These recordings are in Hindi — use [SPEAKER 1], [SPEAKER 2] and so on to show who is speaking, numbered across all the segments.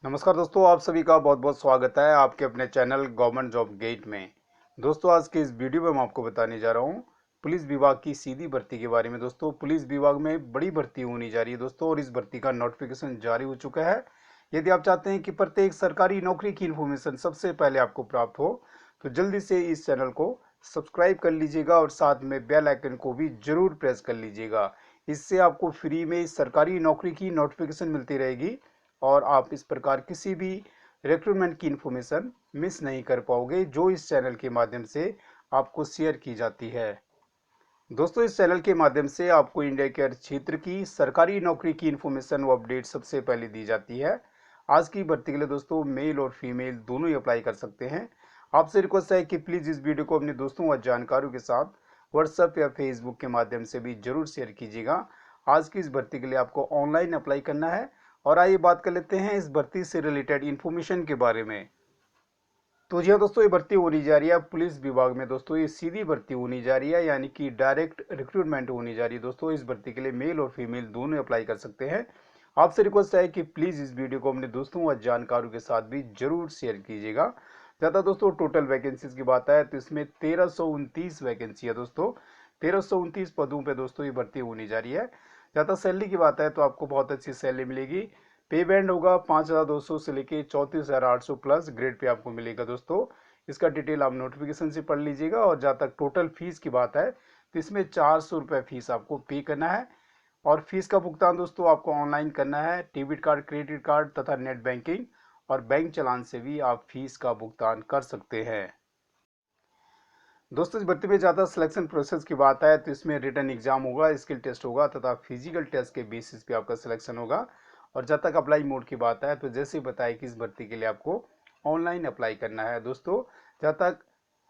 [SPEAKER 1] नमस्कार दोस्तों, आप सभी का बहुत बहुत स्वागत है आपके अपने चैनल गवर्नमेंट जॉब गेट में। दोस्तों, आज के इस वीडियो में मैं आपको बताने जा रहा हूं पुलिस विभाग की सीधी भर्ती के बारे में। दोस्तों, पुलिस विभाग में बड़ी भर्ती होने जा रही है दोस्तों, और इस भर्ती का नोटिफिकेशन जारी हो चुका है। यदि आप चाहते हैं कि प्रत्येक सरकारी नौकरी की इन्फॉर्मेशन सबसे पहले आपको प्राप्त हो, तो जल्दी से इस चैनल को सब्सक्राइब कर लीजिएगा और साथ में बेल आइकन को भी जरूर प्रेस कर लीजिएगा। इससे आपको फ्री में सरकारी नौकरी की नोटिफिकेशन मिलती रहेगी और आप इस प्रकार किसी भी रिक्रूटमेंट की इन्फॉर्मेशन मिस नहीं कर पाओगे, जो इस चैनल के माध्यम से आपको शेयर की जाती है। दोस्तों, इस चैनल के माध्यम से आपको इंडिया के हर क्षेत्र की सरकारी नौकरी की इन्फॉर्मेशन व अपडेट सबसे पहले दी जाती है। आज की भर्ती के लिए दोस्तों मेल और फीमेल दोनों ही अप्लाई कर सकते हैं। आपसे रिक्वेस्ट है कि प्लीज़ इस वीडियो को अपने दोस्तों व जानकारों के साथ व्हाट्सएप या फेसबुक के माध्यम से भी जरूर शेयर कीजिएगा। आज की इस भर्ती के लिए आपको ऑनलाइन अप्लाई करना है। और आइए बात कर लेते हैं इस भर्ती से रिलेटेड इन्फॉर्मेशन के बारे में। तो जी हाँ दोस्तों, ये भर्ती होनी जा रही है पुलिस विभाग में। दोस्तों, ये सीधी भर्ती होनी जा रही है, यानी कि डायरेक्ट रिक्रूटमेंट होनी जा रही है। दोस्तों, इस भर्ती के लिए मेल और फीमेल दोनों अप्लाई कर सकते हैं। आपसे रिक्वेस्ट है कि प्लीज़ इस वीडियो को अपने दोस्तों व जानकारों के साथ भी जरूर शेयर कीजिएगा। ज़्यादा दोस्तों, टोटल वैकेंसीज की बात है तो इसमें 1329 वैकेंसी है दोस्तों। 1329 पदों पर दोस्तों ये भर्ती होनी जा रही है। ज़्यादा सैलरी की बात है तो आपको बहुत अच्छी सैलरी मिलेगी। पे बैंड होगा 5,200 से लेके 34,800 प्लस ग्रेड पे आपको मिलेगा दोस्तों। इसका डिटेल आप नोटिफिकेशन से पढ़ लीजिएगा। और जहाँ तक टोटल फीस की बात है तो इसमें 400 रुपये फीस आपको पे करना है। और फीस का भुगतान दोस्तों आपको ऑनलाइन करना है। डेबिट कार्ड, क्रेडिट कार्ड तथा नेट बैंकिंग और बैंक चालान से भी आप फीस का भुगतान कर सकते हैं। दोस्तों, इस भर्ती में ज़्यादा सिलेक्शन प्रोसेस की बात है तो इसमें रिटन एग्जाम होगा, स्किल टेस्ट होगा तथा फिजिकल टेस्ट के बेसिस पे आपका सिलेक्शन होगा। और जब तक अप्लाई मोड की बात है तो जैसे बताया कि इस भर्ती के लिए आपको ऑनलाइन अप्लाई करना है। दोस्तों, जहाँ तक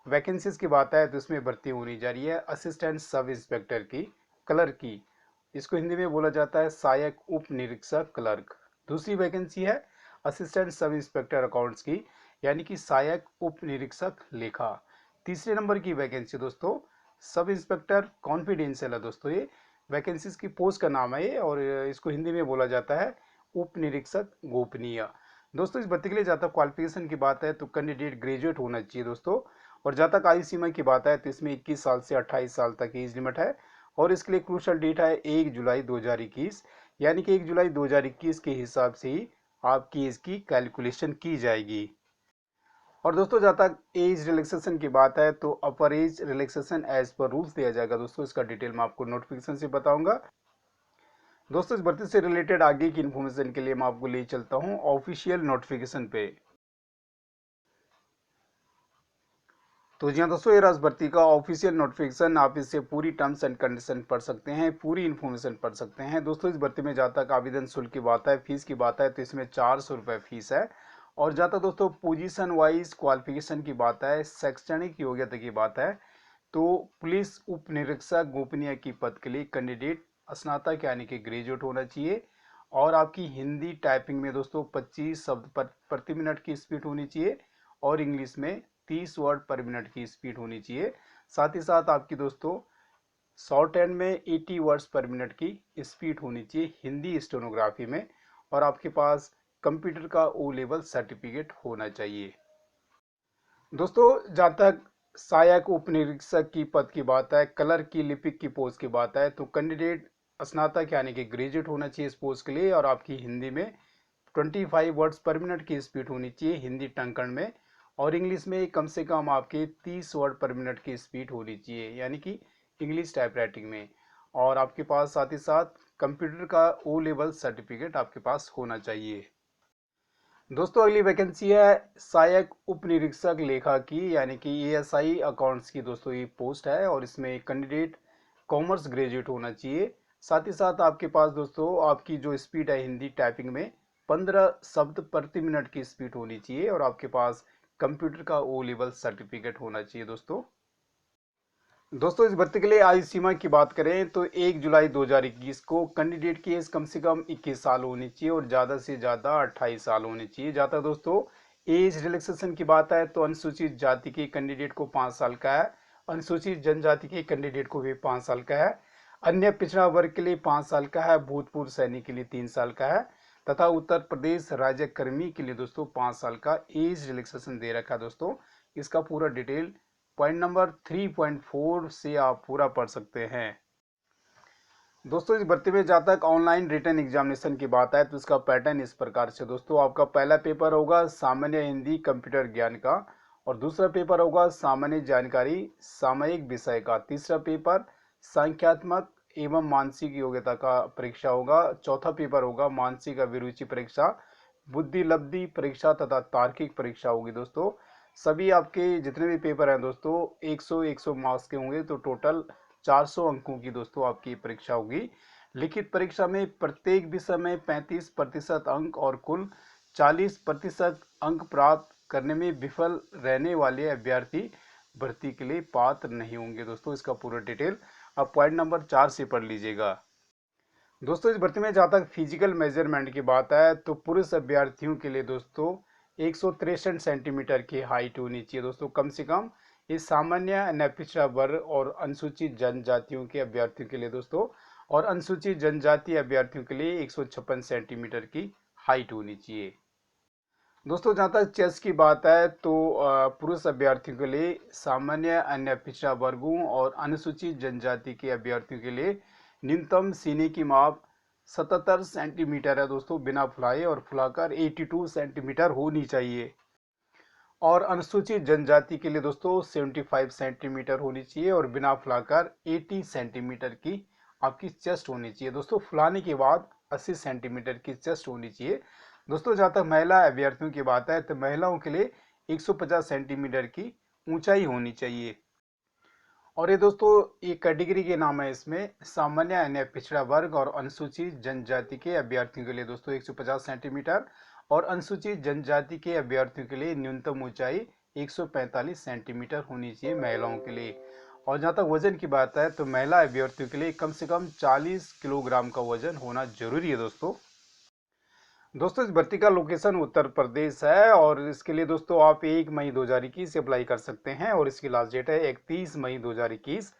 [SPEAKER 1] वैकेंसीज की बात है तो इसमें भर्ती होनी जा रही है असिस्टेंट सब इंस्पेक्टर की, क्लर्क की। इसको हिंदी में बोला जाता है सहायक उप निरीक्षक क्लर्क। दूसरी वैकेंसी है असिस्टेंट सब इंस्पेक्टर अकाउंट्स की, यानी कि सहायक उप निरीक्षक लेखा। तीसरे नंबर की वैकेंसी दोस्तों सब इंस्पेक्टर कॉन्फिडेंशियल है। दोस्तों, ये वैकेंसीज की पोस्ट का नाम है ये, और इसको हिंदी में बोला जाता है उप निरीक्षक गोपनीय। दोस्तों, इस भर्ती के लिए जहाँ तक क्वालिफिकेशन की बात है तो कैंडिडेट ग्रेजुएट होना चाहिए दोस्तों। और जहाँ तक आयु सीमा की बात है तो इसमें 21 साल से 28 साल तक एज लिमिट है। और इसके लिए क्रूशल डेट है 1 जुलाई 2021, यानी कि 1 जुलाई 2021 के हिसाब से ही आपकी एज की कैलकुलेशन की जाएगी। और दोस्तों, जहाँ तक एज रिलैक्सेशन की बात है तो upper age relaxation as per rules दिया जाएगा दोस्तों। इसका डिटेल मैं आपको नोटिफिकेशन से बताऊंगा। दोस्तों, इस भर्ती से रिलेटेड आगे की इन्फॉर्मेशन के लिए मैं आपको ले चलता हूँ ऑफिशियल नोटिफिकेशन पे। तो जी हाँ दोस्तों, ये रहा इस भर्ती का ऑफिशियल नोटिफिकेशन। आप इससे पूरी टर्म्स एंड कंडीशन पढ़ सकते हैं, पूरी इन्फॉर्मेशन पढ़ सकते हैं। दोस्तों, इस भर्ती में जहाँ तक आवेदन शुल्क की बात है, फीस की बात है तो इसमें 400 रुपये फीस है। और जहाँ तक दोस्तों पोजीशन वाइज क्वालिफिकेशन की बात है, शैक्षणिक योग्यता की बात है, तो पुलिस उप निरीक्षक गोपनीय की पद के लिए कैंडिडेट स्नातक यानी कि ग्रेजुएट होना चाहिए। और आपकी हिंदी टाइपिंग में दोस्तों 25 शब्द प्रति मिनट की स्पीड होनी चाहिए। और इंग्लिश में 30 वर्ड पर मिनट की स्पीड होनी चाहिए। साथ ही साथ आपकी दोस्तों शॉर्ट हैंड में 80 वर्ड्स पर मिनट की स्पीड होनी चाहिए हिंदी स्टेनोग्राफी में। और आपके पास कंप्यूटर का ओ लेवल सर्टिफिकेट होना चाहिए। दोस्तों, जहाँ तक सहायक उप निरीक्षक की पद की बात है, क्लर्क की लिपिक की पोस्ट की बात है, तो कैंडिडेट स्नातक यानी कि ग्रेजुएट होना चाहिए इस पोस्ट के लिए। और आपकी हिंदी में 25 वर्ड्स पर मिनट की स्पीड होनी चाहिए हिंदी टंकण में। और इंग्लिश में कम से कम आपके 30 वर्ड पर मिनट की स्पीड होनी चाहिए, यानी कि इंग्लिश टाइप राइटिंग में। और आपके पास साथ ही साथ कंप्यूटर का ओ लेवल सर्टिफिकेट आपके पास होना चाहिए। दोस्तों, अगली वैकेंसी है सहायक उप निरीक्षक लेखा की, यानी कि एएसआई अकाउंट्स की। दोस्तों, ये पोस्ट है और इसमें कैंडिडेट कॉमर्स ग्रेजुएट होना चाहिए। साथ ही साथ आपके पास दोस्तों आपकी जो स्पीड है हिंदी टाइपिंग में 15 शब्द प्रति मिनट की स्पीड होनी चाहिए। और आपके पास कंप्यूटर का ओ लेवल सर्टिफिकेट होना चाहिए दोस्तों। दोस्तों, इस भर्ती के लिए आयु सीमा की बात करें तो 1 जुलाई 2021 को कैंडिडेट की एज कम से कम 21 साल होनी चाहिए और ज़्यादा से ज़्यादा 28 साल होनी चाहिए। जहाँ तक दोस्तों एज रिलैक्सेशन की बात है तो अनुसूचित जाति के कैंडिडेट को 5 साल का है, अनुसूचित जनजाति के कैंडिडेट को भी 5 साल का है, अन्य पिछड़ा वर्ग के लिए 5 साल का है, भूतपूर्व सैनिक के लिए 3 साल का है। तथा उत्तर प्रदेश राज्य कर्मी के लिए दोस्तों 5 साल का एज रिलैक्सेशन दे रखा है दोस्तों। इसका पूरा डिटेल पॉइंट नंबर 3.4 से आप पूरा पढ़ सकते हैं। दोस्तों इस भर्ती में जहाँ तक ऑनलाइन रिटन एग्जामिनेशन की बात है तो इसका पैटर्न इस प्रकार से दोस्तों, आपका पहला पेपर होगा सामान्य हिंदी कंप्यूटर ज्ञान का, और दूसरा पेपर होगा सामान्य जानकारी सामयिक विषय का, तीसरा पेपर संख्यात्मक एवं मानसिक योग्यता का परीक्षा होगा, चौथा पेपर होगा मानसिक अभिरुचि परीक्षा, बुद्धि लब्धि परीक्षा तथा तार्किक परीक्षा होगी दोस्तों। सभी आपके जितने भी पेपर हैं दोस्तों 100 मार्क्स के होंगे, तो टोटल 400 अंकों की दोस्तों आपकी परीक्षा होगी। लिखित परीक्षा में प्रत्येक विषय में 35% अंक और कुल 40% अंक प्राप्त करने में विफल रहने वाले अभ्यर्थी भर्ती के लिए पात्र नहीं होंगे दोस्तों। इसका पूरा डिटेल आप पॉइंट नंबर 4 से पढ़ लीजिएगा। दोस्तों इस भर्ती में जहाँ तक फिजिकल मेजरमेंट की बात है तो पुरुष अभ्यर्थियों के लिए दोस्तों 163 सेंटीमीटर की हाइट होनी चाहिए दोस्तों कम से कम। इस सामान्य पिछड़ा वर्ग और अनुसूचित जनजातियों के अभ्यर्थियों के लिए दोस्तों, और अनुसूचित जनजाति अभ्यर्थियों के लिए 156 सेंटीमीटर की हाइट होनी चाहिए दोस्तों। जहाँ तक चेस्ट की बात है तो पुरुष अभ्यर्थियों के लिए सामान्य अन्य पिछड़ा वर्गों और अनुसूचित जनजाति के अभ्यर्थियों के लिए न्यूनतम सीने की माप 77 सेंटीमीटर है दोस्तों बिना फुलाए, और फुलाकर 82 सेंटीमीटर होनी चाहिए। और अनुसूचित जनजाति के लिए दोस्तों 75 सेंटीमीटर होनी चाहिए और बिना फुलाकर 80 सेंटीमीटर की आपकी चेस्ट होनी चाहिए दोस्तों। फुलाने के बाद 80 सेंटीमीटर की चेस्ट होनी चाहिए दोस्तों। जहाँ तक महिला अभ्यर्थियों की बात है तो महिलाओं के लिए 150 सेंटीमीटर की ऊंचाई होनी चाहिए। और ये दोस्तों ये कैटेगरी के नाम है, इसमें सामान्य अन्य पिछड़ा वर्ग और अनुसूचित जनजाति के अभ्यर्थियों के लिए दोस्तों 150 सेंटीमीटर, और अनुसूचित जनजाति के अभ्यर्थियों के लिए न्यूनतम ऊंचाई 145 सेंटीमीटर होनी चाहिए महिलाओं के लिए। और जहाँ तक वजन की बात है तो महिला अभ्यर्थियों के लिए कम से कम 40 किलोग्राम का वजन होना जरूरी है दोस्तों। दोस्तों इस भर्ती का लोकेशन उत्तर प्रदेश है, और इसके लिए दोस्तों आप 1 मई 2021 से अप्लाई कर सकते हैं, और इसकी लास्ट डेट है 31 मई 2021।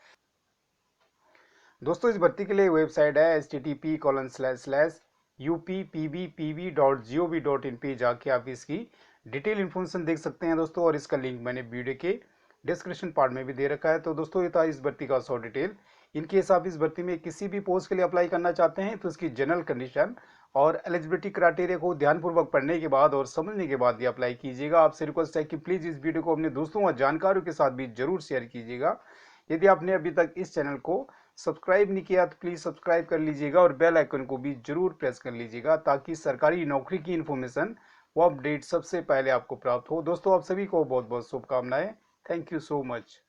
[SPEAKER 1] दोस्तों इस भर्ती के लिए वेबसाइट है http://uppbpv.gov.in पे जाके आप इसकी डिटेल इन्फॉर्मेशन देख सकते हैं दोस्तों, और इसका लिंक मैंने वीडियो के डिस्क्रिप्शन पार्ट में भी दे रखा है। तो दोस्तों ये था इस भर्ती का शॉर्ट डिटेल। इनकेस आप इस भर्ती में किसी भी पोस्ट के लिए अप्लाई करना चाहते हैं तो इसकी जनरल कंडीशन और एलिजिबिलिटी क्राइटेरिया को ध्यानपूर्वक पढ़ने के बाद और समझने के बाद ही अप्लाई कीजिएगा। आपसे रिक्वेस्ट है कि प्लीज़ इस वीडियो को अपने दोस्तों और जानकारों के साथ भी जरूर शेयर कीजिएगा। यदि आपने अभी तक इस चैनल को सब्सक्राइब नहीं किया तो प्लीज़ सब्सक्राइब कर लीजिएगा, और बेल आइकन को भी जरूर प्रेस कर लीजिएगा ताकि सरकारी नौकरी की इन्फॉर्मेशन वो अपडेट सबसे पहले आपको प्राप्त हो। दोस्तों आप सभी को बहुत बहुत शुभकामनाएं। Thank you so much.